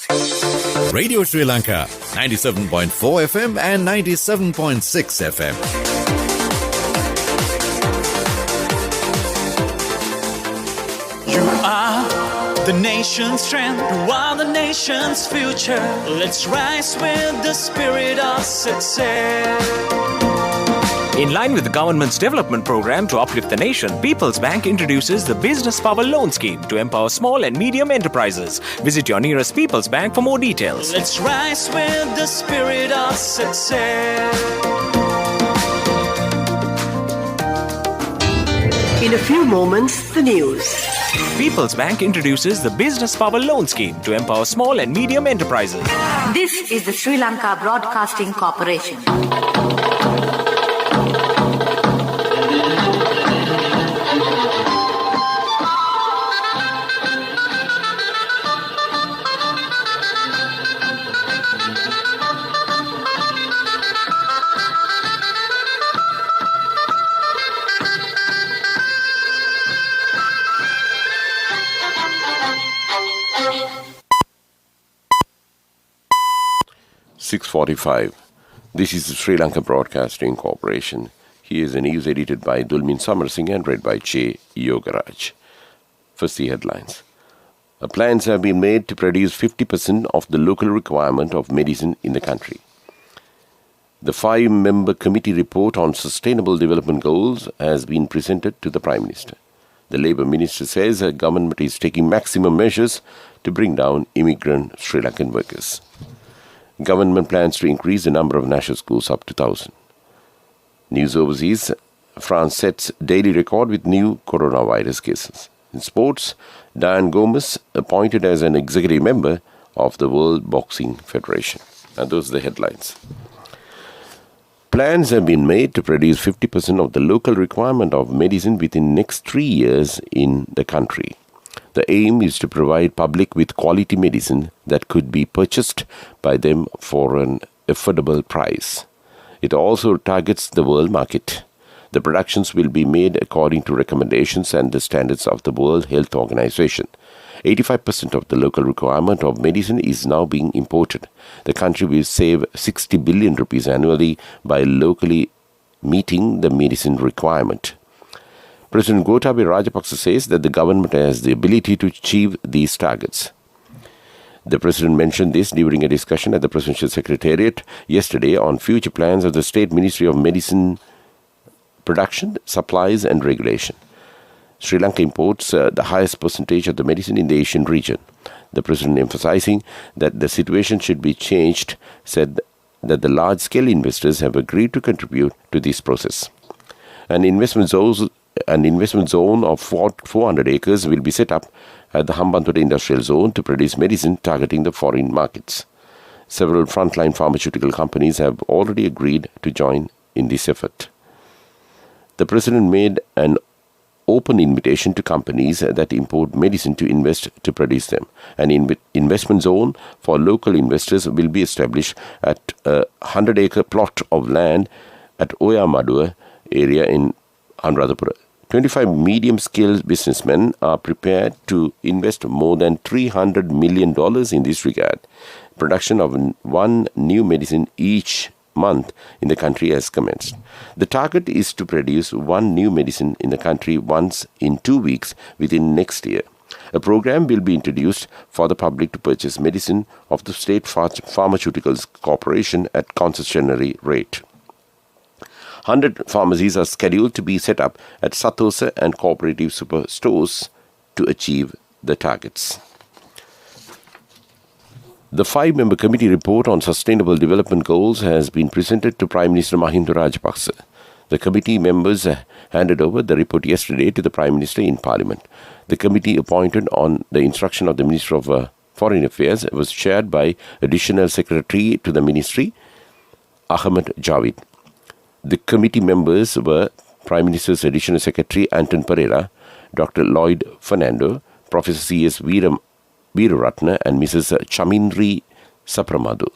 Radio Sri Lanka, 97.4 FM and 97.6 FM. You are the nation's strength, you are the nation's future. Let's rise with the spirit of success. In line with the government's development program to uplift the nation, People's Bank introduces the Business Power Loan Scheme to empower small and medium enterprises. Visit your nearest People's Bank for more details. Let's rise with the spirit of success. In a few moments, the news. People's Bank introduces the Business Power Loan Scheme to empower small and medium enterprises. This is the Sri Lanka Broadcasting Corporation. .45. This is the Sri Lanka Broadcasting Corporation. Here is the news edited by Dulmin Samarsingh and read by Che Yogaraj. First, the headlines. Plans have been made to produce 50% of the local requirement of medicine in the country. The 5-member committee report on sustainable development goals has been presented to the Prime Minister. The Labour Minister says the government is taking maximum measures to bring down immigrant Sri Lankan workers. Government plans to increase the number of national schools up to 1,000. News overseas, France sets daily record with new coronavirus cases. In sports, Diane Gomez appointed as an executive member of the World Boxing Federation. And those are the headlines. Plans have been made to produce 50% of the local requirement of medicine within the next 3 years in the country. The aim is to provide public with quality medicine that could be purchased by them for an affordable price. It also targets the world market. The productions will be made according to recommendations and the standards of the World Health Organization. 85% of the local requirement of medicine is now being imported. The country will save 60 billion rupees annually by locally meeting the medicine requirement. President Gotabaya Rajapaksa says that the government has the ability to achieve these targets. The President mentioned this during a discussion at the Presidential Secretariat yesterday on future plans of the State Ministry of Medicine Production, Supplies and Regulation. Sri Lanka imports the highest percentage of the medicine in the Asian region. The President, emphasizing that the situation should be changed, said that the large-scale investors have agreed to contribute to this process. An investment zone of 400 acres will be set up at the Hambantota Industrial Zone to produce medicine targeting the foreign markets. Several frontline pharmaceutical companies have already agreed to join in this effort. The President made an open invitation to companies that import medicine to invest to produce them. An investment zone for local investors will be established at a 100-acre plot of land at Oyamadua area in Anuradhapura. 25 medium-scale businessmen are prepared to invest more than $300 million in this regard. Production of one new medicine each month in the country has commenced. The target is to produce one new medicine in the country once in 2 weeks within next year. A program will be introduced for the public to purchase medicine of the State Pharmaceuticals Corporation at concessionary rate. 100 pharmacies are scheduled to be set up at Satosa and cooperative superstores to achieve the targets. The 5-member committee report on sustainable development goals has been presented to Prime Minister Mahinda Rajapaksa. The committee members handed over the report yesterday to the Prime Minister in Parliament. The committee, appointed on the instruction of the Minister of Foreign Affairs, was chaired by Additional Secretary to the Ministry, Ahmed Javid. The committee members were Prime Minister's Additional Secretary Anton Pereira, Dr. Lloyd Fernando, Professor C.S. Veeraratna and Mrs. Chamindri Sapramadu.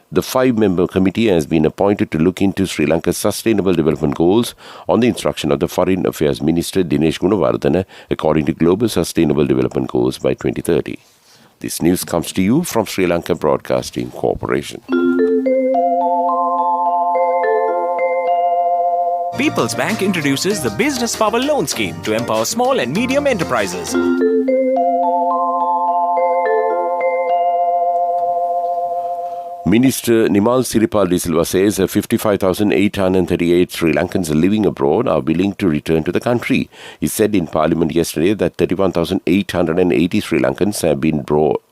The 5-member committee has been appointed to look into Sri Lanka's sustainable development goals on the instruction of the Foreign Affairs Minister Dinesh Gunawardena according to Global Sustainable Development Goals by 2030. This news comes to you from Sri Lanka Broadcasting Corporation. People's Bank introduces the Business Power Loan Scheme to empower small and medium enterprises. Minister Nimal Siripal De Silva says 55,838 Sri Lankans living abroad are willing to return to the country. He said in Parliament yesterday that 31,880 Sri Lankans have been brought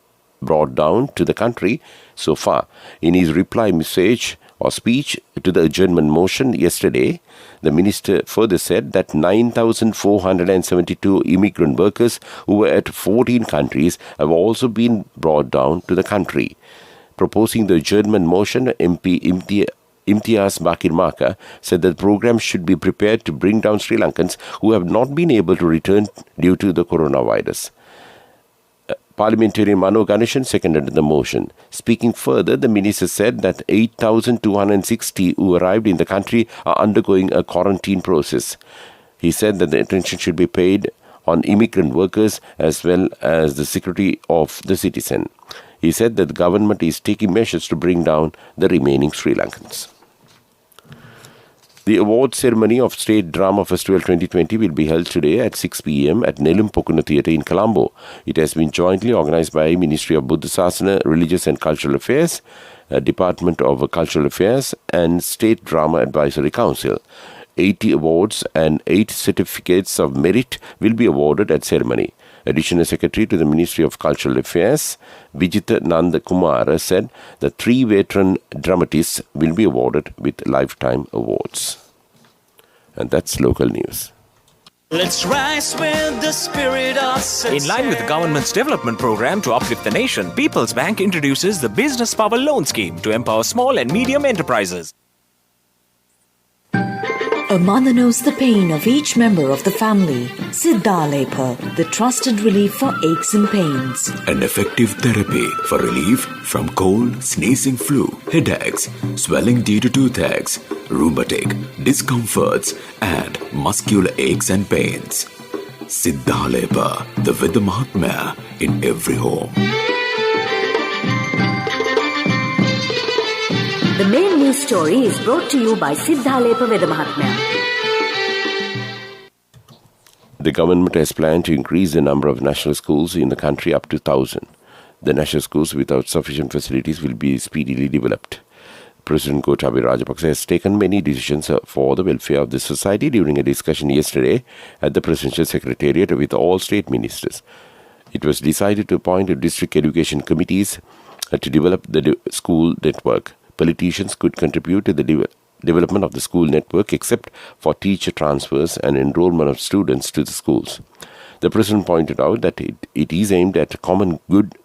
down to the country so far. In his reply message or speech to the adjournment motion yesterday, the minister further said that 9,472 immigrant workers who were at 14 countries have also been brought down to the country. Proposing the adjournment motion, MP Imtiaz Bakir Maka said that the program should be prepared to bring down Sri Lankans who have not been able to return due to the coronavirus. Parliamentarian Mano Ganeshan seconded the motion. Speaking further, the minister said that 8,260 who arrived in the country are undergoing a quarantine process. He said that the attention should be paid on immigrant workers as well as the security of the citizen. He said that the government is taking measures to bring down the remaining Sri Lankans. The award ceremony of State Drama Festival 2020 will be held today at 6 p.m. at Nelum Pokuna Theatre in Colombo. It has been jointly organized by Ministry of Buddha Sasana, Religious and Cultural Affairs, Department of Cultural Affairs and State Drama Advisory Council. 80 awards and 8 certificates of merit will be awarded at ceremony. Additional Secretary to the Ministry of Cultural Affairs, Vijita Nanda Kumara, said that 3 veteran dramatists will be awarded with lifetime awards. And that's local news. Let's rise with the spirit of success. In line with the government's development program to uplift the nation, People's Bank introduces the Business Power Loan Scheme to empower small and medium enterprises. A mother knows the pain of each member of the family. Siddhalepa, the trusted relief for aches and pains. An effective therapy for relief from cold, sneezing, flu, headaches, swelling due to toothaches, rheumatic, discomforts, and muscular aches and pains. Siddhalepa, the Vedha Mahatmya in every home. The main news story is brought to you by Siddhalepa Vedha Mahatmya. The government has planned to increase the number of national schools in the country up to 1,000. The national schools without sufficient facilities will be speedily developed. President Gotabaya Rajapaksa has taken many decisions for the welfare of the society during a discussion yesterday at the Presidential Secretariat with all state ministers. It was decided to appoint district education committees to develop the school network. Politicians could contribute to the development of the school network except for teacher transfers and enrollment of students to the schools. The President pointed out that it is aimed at common good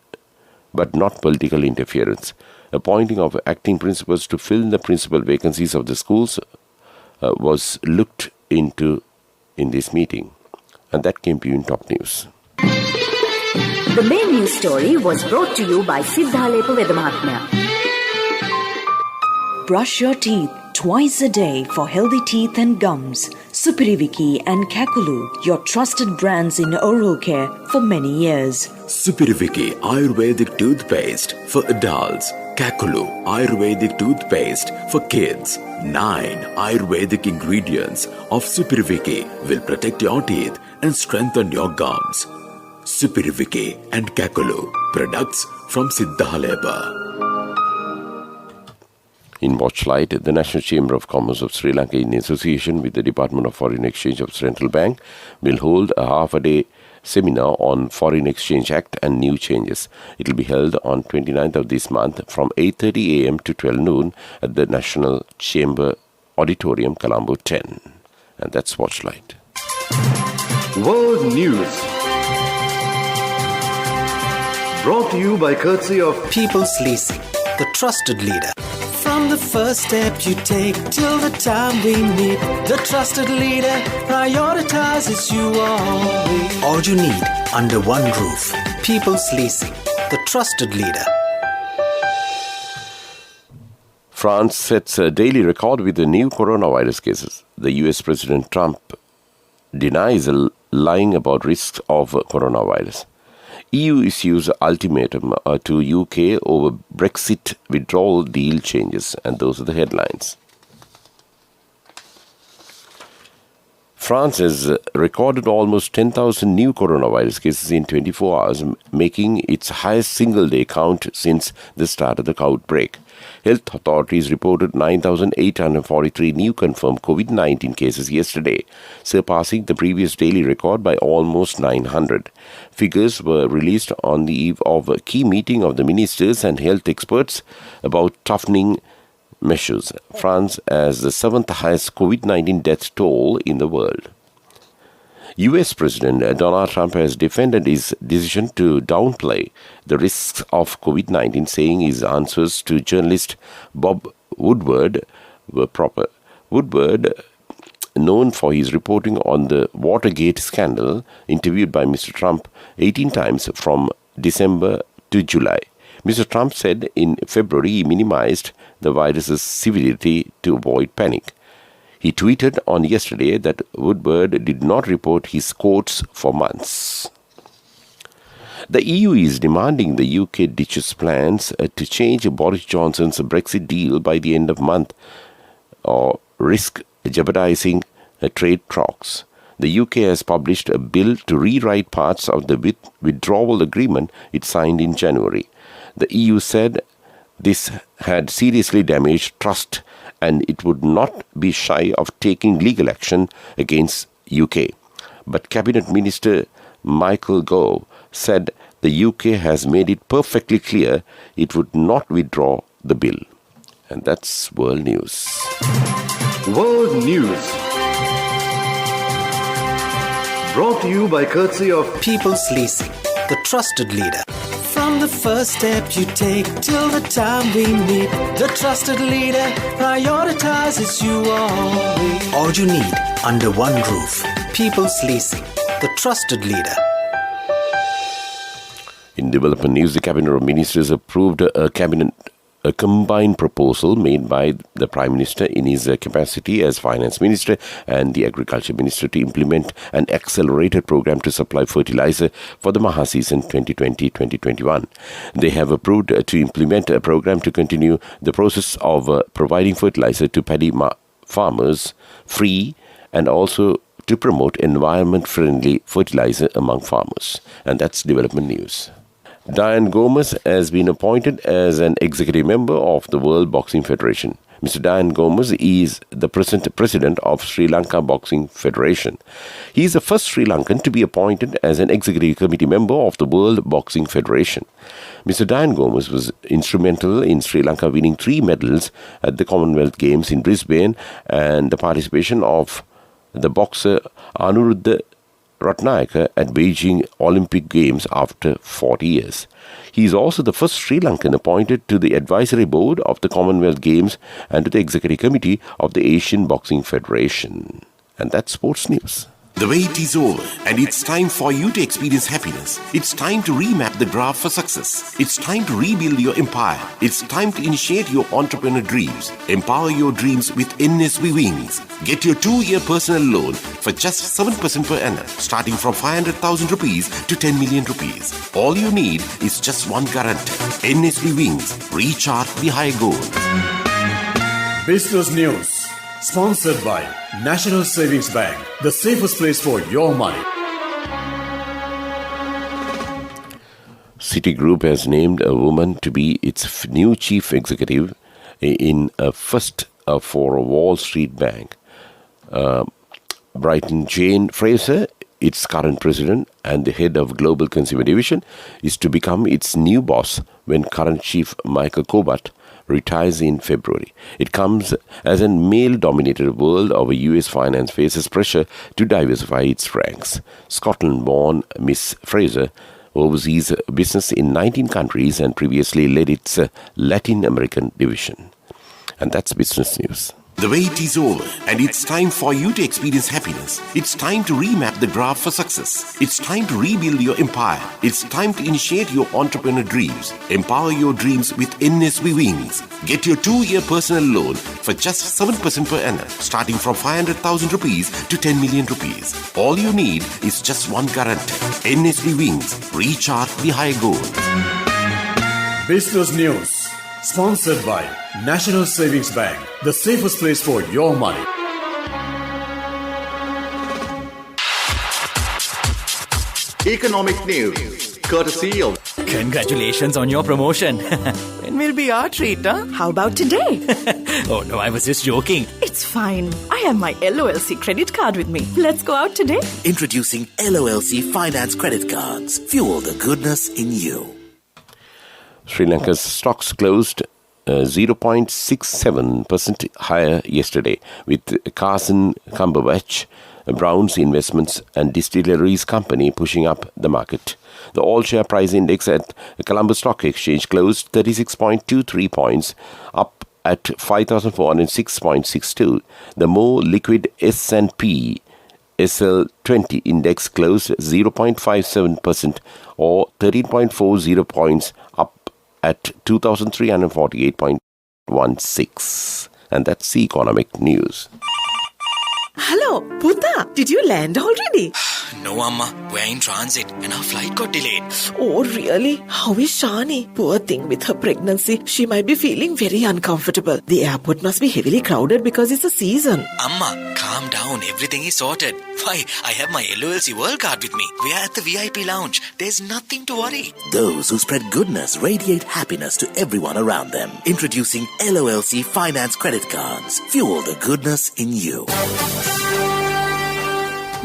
but not political interference. Appointing of acting principals to fill the principal vacancies of the schools was looked into in this meeting. And that came to you in top news. The main news story was brought to you by Siddhalepa Vedha Mahatmya. Brush your teeth twice a day for healthy teeth and gums. Supiriviki and Kakulu, your trusted brands in oral care for many years. Supiriviki Ayurvedic toothpaste for adults. Kakulu Ayurvedic toothpaste for kids. 9 Ayurvedic ingredients of Supiriviki will protect your teeth and strengthen your gums. Supiriviki and Kakulu, products from Siddhalepa. In Watchlight, the National Chamber of Commerce of Sri Lanka, in association with the Department of Foreign Exchange of Central Bank, will hold a half-a-day seminar on Foreign Exchange Act and new changes. It will be held on 29th of this month from 8:30 a.m. to 12 noon at the National Chamber Auditorium, Colombo 10. And that's Watchlight. World News. Brought to you by courtesy of People's Leasing, the trusted leader. From the first step you take till the time we meet, the trusted leader prioritizes you always. All you need under one roof. People's Leasing, the trusted leader. France sets a daily record with the new coronavirus cases. The US President Trump denies lying about risks of coronavirus. EU issues ultimatum to UK over Brexit withdrawal deal changes. And those are the headlines. France has recorded almost 10,000 new coronavirus cases in 24 hours, making its highest single-day count since the start of the outbreak. Health authorities reported 9,843 new confirmed COVID-19 cases yesterday, surpassing the previous daily record by almost 900. Figures were released on the eve of a key meeting of the ministers and health experts about toughening measures. France has the seventh highest COVID-19 death toll in the world. US President Donald Trump has defended his decision to downplay the risks of COVID-19, saying his answers to journalist Bob Woodward were proper. Woodward, known for his reporting on the Watergate scandal, interviewed by Mr. Trump 18 times from December to July. Mr. Trump said in February he minimized the virus's severity to avoid panic. He tweeted on yesterday that Woodward did not report his quotes for months. The EU is demanding the UK ditches plans to change Boris Johnson's Brexit deal by the end of month or risk jeopardizing trade talks. The UK has published a bill to rewrite parts of the withdrawal agreement it signed in January. The EU said this had seriously damaged trust and it would not be shy of taking legal action against UK. But Cabinet Minister Michael Gove said the UK has made it perfectly clear it would not withdraw the bill. And that's World News. World News. Brought to you by courtesy of People's Leasing, the trusted leader. From the first step you take till the time we meet, the trusted leader prioritizes you always. All you need under one roof. People's Leasing, the trusted leader. In development news, the Cabinet of Ministers approved a combined proposal made by the Prime Minister in his capacity as Finance Minister and the Agriculture Minister to implement an accelerated program to supply fertilizer for the Maha season 2020-2021. They have approved to implement a program to continue the process of providing fertilizer to paddy farmers free and also to promote environment-friendly fertilizer among farmers. And that's development news. Diane Gomez has been appointed as an executive member of the World Boxing Federation. Mr. Diane Gomez is the present president of Sri Lanka Boxing Federation. He is the first Sri Lankan to be appointed as an executive committee member of the World Boxing Federation. Mr. Diane Gomez was instrumental in Sri Lanka winning 3 medals at the Commonwealth Games in Brisbane and the participation of the boxer Anuruddha Ratnayaka at Beijing Olympic Games after 40 years. He is also the first Sri Lankan appointed to the advisory board of the Commonwealth Games and to the executive committee of the Asian Boxing Federation. And that's sports news. The wait is over and it's time for you to experience happiness. It's time to remap the graph for success. It's time to rebuild your empire. It's time to initiate your entrepreneur dreams. Empower your dreams with NSB Wings. Get your 2-year personal loan for just 7% per annum, starting from 500,000 rupees to 10 million rupees. All you need is just one guarantee. NSB Wings. Recharge the high goals. Business News. Sponsored by National Savings Bank, the safest place for your money. Citigroup has named a woman to be its new chief executive in a first for a Wall Street bank. Brighton Jane Fraser, its current president and the head of Global Consumer Division, is to become its new boss when current chief Michael Kobat retires in February. It comes as a male-dominated world of US finance faces pressure to diversify its ranks. Scotland-born Miss Fraser oversees business in 19 countries and previously led its Latin American division. And that's business news. The wait is over, and it's time for you to experience happiness. It's time to remap the graph for success. It's time to rebuild your empire. It's time to initiate your entrepreneur dreams. Empower your dreams with NSB Wings. Get your 2-year personal loan for just 7% per annum, starting from 500,000 rupees to 10 million rupees. All you need is just one guarantee. NSB Wings. Recharge the high goals. Business News. Sponsored by National Savings Bank, the safest place for your money. Economic news, courtesy of... Congratulations on your promotion. When will be our treat, huh? How about today? Oh no, I was just joking. It's fine. I have my LOLC credit card with me. Let's go out today. Introducing LOLC Finance Credit Cards. Fuel the goodness in you. Sri Lanka's stocks closed 0.67% higher yesterday, with Carson Cumberbatch, Brown's Investments and Distilleries Company pushing up the market. The all-share price index at the Colombo Stock Exchange closed 36.23 points, up at 5,406.62. The more liquid S&P SL20 index closed 0.57% or 13.40 points, up at 2,348.16. And that's the economic news. Hello, Puta. Did you land already? No, Amma. We're in transit and our flight got delayed. Oh, really? How is Shani? Poor thing with her pregnancy. She might be feeling very uncomfortable. The airport must be heavily crowded because it's a season. Amma, calm down. Everything is sorted. Why, I have my LOLC World Card with me. We are at the VIP lounge. There's nothing to worry. Those who spread goodness radiate happiness to everyone around them. Introducing LOLC Finance Credit Cards. Fuel the goodness in you.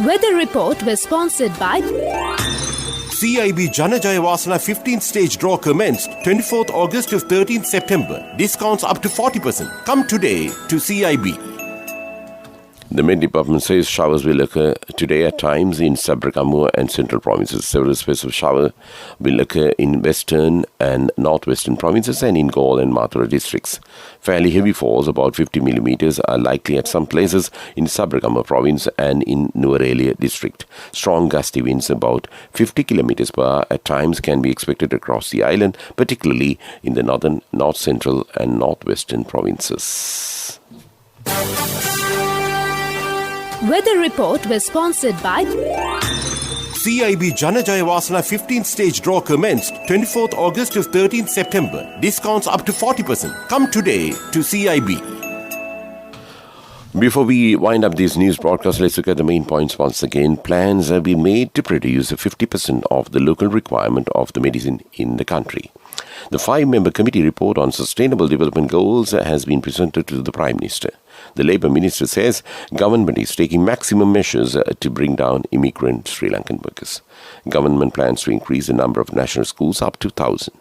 Weather report was sponsored by CIB Janajayawasana 15th stage draw commenced 24th August to 13th September. Discounts up to 40%. Come today to CIB. The Met Department says showers will occur today at times in Sabarakamuwa and Central provinces. Several spells of shower will occur in Western and Northwestern provinces and in Galle and Mathura districts. Fairly heavy falls, about 50 millimeters, are likely at some places in Sabarakamuwa province and in Nuwara district. Strong gusty winds, about 50 kilometers per hour at times, can be expected across the island, particularly in the northern, north central and northwestern provinces. Weather report was sponsored by CIB Janajayawasana 15th stage draw commenced 24th August to 13th September. Discounts up to 40%. Come today to CIB. Before we wind up this news broadcast, let's look at the main points once again. Plans have been made to produce 50% of the local requirement of the medicine in the country. The 5-member committee report on sustainable development goals has been presented to the Prime Minister. The Labour Minister says government is taking maximum measures to bring down immigrant Sri Lankan workers. Government plans to increase the number of national schools up to 1,000.